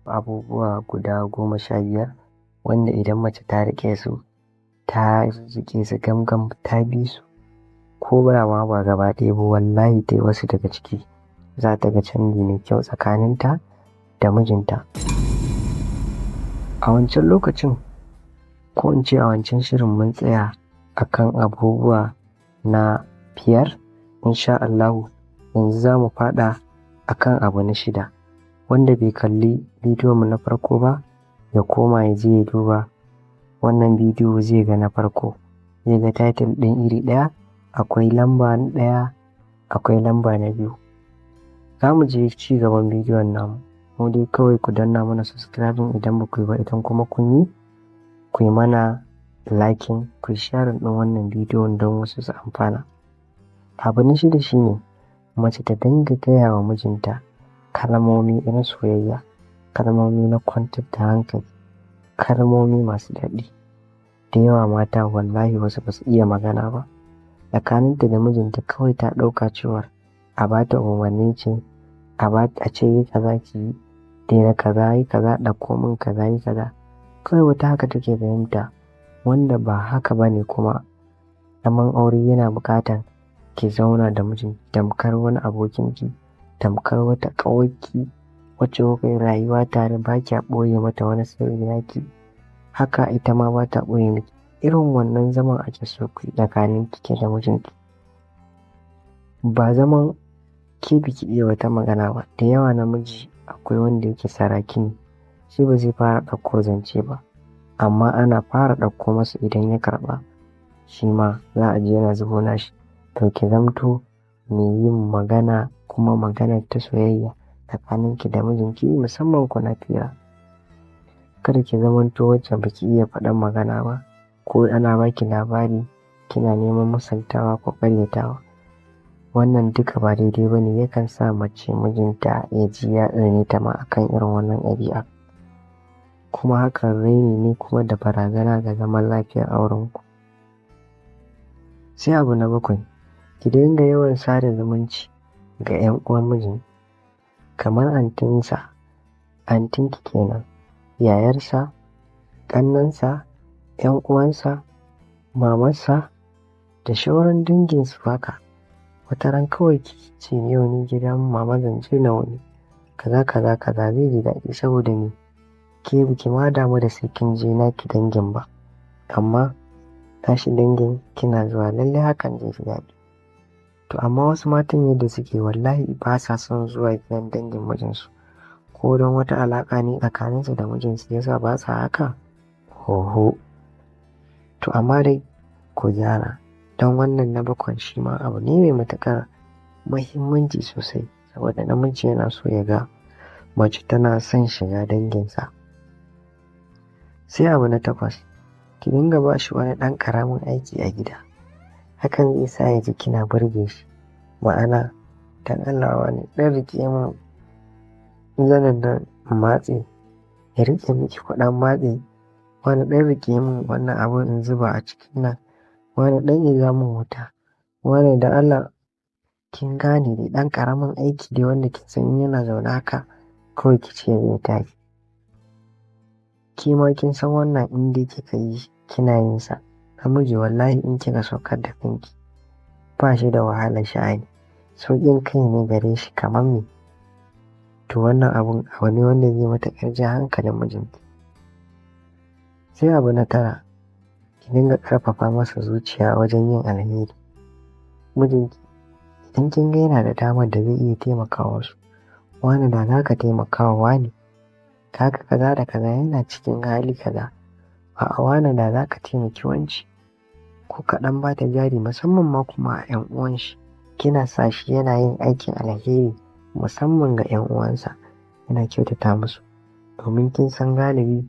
abubuwa guda 15 wanda idan mace ta riƙe su, ta riƙe su gamgam ta bi su, ko ba gaba ɗaya ba wallahi dai wasu daga ciki za ta ga canji mai kyau tsakaninta da mijinta. A wancan lokacin ko in ce a wancan shirin mun tsaya akan abubuwa na 5, insha Allahu yanzu za mu faɗa akan abu na 6. Wanda bai kalli bidiyon mu na farko ba ya koma ya je ya duba wannan bidiyo zai ga na farko, zai ga title ɗin iri ɗaya, akwai lamba na 1 akwai lamba na 2. Za mu je ci gaban bidiyon namu, mu dai kawai ku danna mana subscribing idan ba ku yi ba, idan kuma kun yi ku yi mana liking, ku yi sharing ɗin wannan bidiyon don wasu su amfana. Abu na 6 shine mace ta dinga gaya wa mijinta kalmomi na soyayya, kalmomi na kwantar da hankali, kalmomi masu daɗi. Da yawa mata wallahi wasu ba su iya magana ba, tsakaninta da mijinta kawai ta ɗauka cewar a ba ta umarni ce, a ce yi kaza ki yi, daina kaza yi kaza, ɗauko min kaza yi kaza. Kawai wata haka take fahimta, wanda ba haka ba ne. Kuma zaman aure yana buƙatar ki zauna da mijin tamkar wani abokinki, tamkar wata ƙawarki wacce kuka yi rayuwa tare, ba kya ɓoye mata wani sirri naki, haka ita ma ba ta ɓoye miki. Irin wannan zaman ake so ku yi tsakanin ki da mijinki, ba zaman ke biki iya wata magana ba. Da yawa namiji akwai wanda yake saraki ne, shi ba zai fara ɗauko zance ba, amma ana fara ɗauko masa idan ya karɓa shi ma za a je yana zubo nashi. To ki zamto mai yin magana, kuma maganar ta soyayya tsakaninki da mijinki, musamman kuna fira. Kada ki zamanto wacce baki iya faɗan magana ba, ko ana baki labari kina neman musantawa ko ƙaryatawa. Wannan duka ba daidai ba ne, yakan sa mace mijinta ya ji ya tsane ta ma akan irin wannan ɗabi'a, kuma hakan raini ne kuma da barazana ga zaman lafiyar aurenku. Sai abu na 7, ki dinga yawan sada zumunci ga 'yan uwan mijin, kamar antinsa, antinki kenan, yayarsa, ƙannensa, 'yan uwansa, mamarsa da shauran danginsu haka. Wata ran kawai ki ce yau ni gidan mama zan je na wuni, kaza kaza kaza, zai ji daɗi. Saboda me? Ke biki ma damu da sai kin je naki dangin ba, amma tashi dangin kina zuwa, lallai hakan zai ji daɗi. To amma wasu matan yadda suke wallahi ba sa son zuwa gidan dangin mijinsu, ko don wata alaƙa ne tsakaninsu da mijinsu yasa ba sa haka, oho. To amma dai ku gyara, don wannan na 7 shi ma abu ne mai matuƙar muhimmanci sosai, saboda namiji yana so ya ga mace tana son shiga danginsa. Sai abu na 8, ki dinga ba shi wani ɗan ƙaramin aiki a gida, hakan zai sa ya ji kina burge shi. Ma'ana, dan Allah wani ɗan riƙe min zanin nan in matse, ya riƙe miki kuɗin matse, wani ɗan riƙe min wannan abun in zuba a cikin nan, wani ɗan iza min wuta, wani da Allah. Kin gane dai, ɗan ƙaramin aiki dai wanda kin san yana zaune haka kawai ki ce zai tashi. Ki ma kin san wannan in dai kika yi kina yin sa, namiji wallahi in kika saukar da kanki ba shi da wahalar sha'ani, sauƙin kai ne gare shi kamar me. To wannan abu ne wanda zai matuƙar ja hankalin mijinki. Sai abu na 9, ki dinga ƙarfafa masa zuciya wajen yin alheri. Mijinki idan kin ga yana da damar da zai iya taimakawa wasu, wani da za ka taimakawa wani, kaga kaza da kaza yana cikin hali kaza, a'a wani da za ka taimaki wance, ko kaɗan ba ta jari, musamman ma kuma a 'yan uwan shi. Kina sa shi yana yin aikin alheri musamman ga 'yan uwansa, yana kyautata musu, domin kin san galibi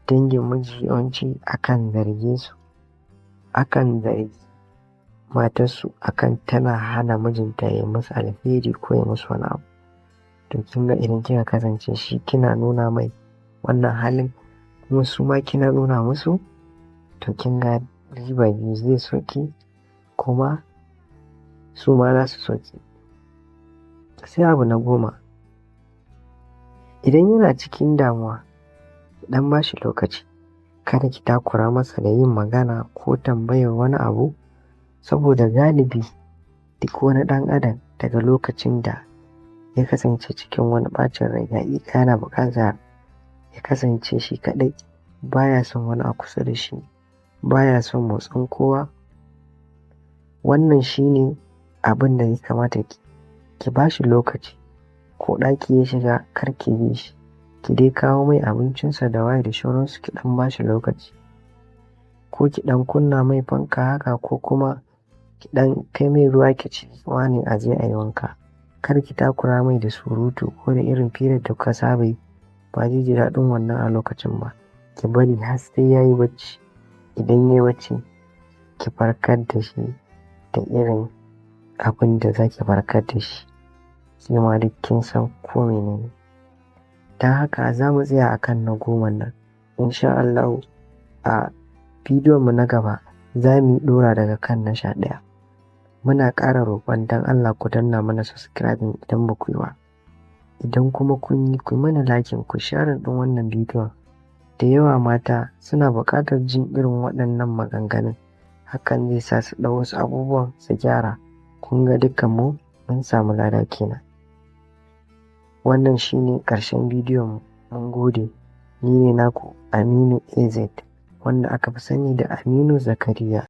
dangin miji yawanci akan zargi matarsu akan tana hana mijinta ya musu alheri ko ya musu wani abu. To kin ga idan kika kasance shi kina nuna mai wannan halin, kuma su ma kina nuna musu, to kin ga riba biyu, zai so ki kuma su ma za su so ki. Sai abu na 10, Idan yana cikin damuwa, ki ɗan ba shi lokaci, kada ki takura masa da yin magana ko tambayar wani abu, saboda galibi duk wani ɗan adam daga lokacin da ya kasance cikin wani ɓacin rai haƙiƙa yana buƙatar ya kasance shi kaɗai, baya son wani a kusa da shi, baya son motsin kowa. Wannan shi ne abin da ya kamata ki ba shi lokaci, ko ɗaki ya shiga kar ki bi shi, ki dai kawo mai abincinsa da waye da sauransu, ki ɗan ba shi lokaci, ko ki ɗan kunna mai fanka haka, ko kuma ki ɗan kai mai ruwa ki ce wane a je a yi wanka. Kar ki takura mai da surutu ko da irin firar da kuka saba yi, ba zai ji daɗin wannan a lokacin ba. Ki bari har sai ya yi bacci, idan ya yi bacci ki farkar da shi da irin abin da za ki farkar da shi, shi ma duk kin san ko menene. Don haka za mu tsaya a kan na 10 nan. Insha Allahu a bidiyon mu na gaba za mu ɗora daga kan na 11. Muna ƙara roƙon don Allah ku danna mana subscribing idan ba ku yi ba. Idan kuma kun yi, ku mana liking, ku share ɗin wannan bidiyon. Da yawa mata suna buƙatar jin irin waɗannan maganganun, hakan zai sa su ɗau wasu abubuwan su gyara. Kun ga dukkanmu mun samu lada kenan. Wannan shi ne ƙarshen bidiyon mu. Mun gode. Ni ne naku Aminu AZ, wanda aka fi sani da Aminu Zakariya.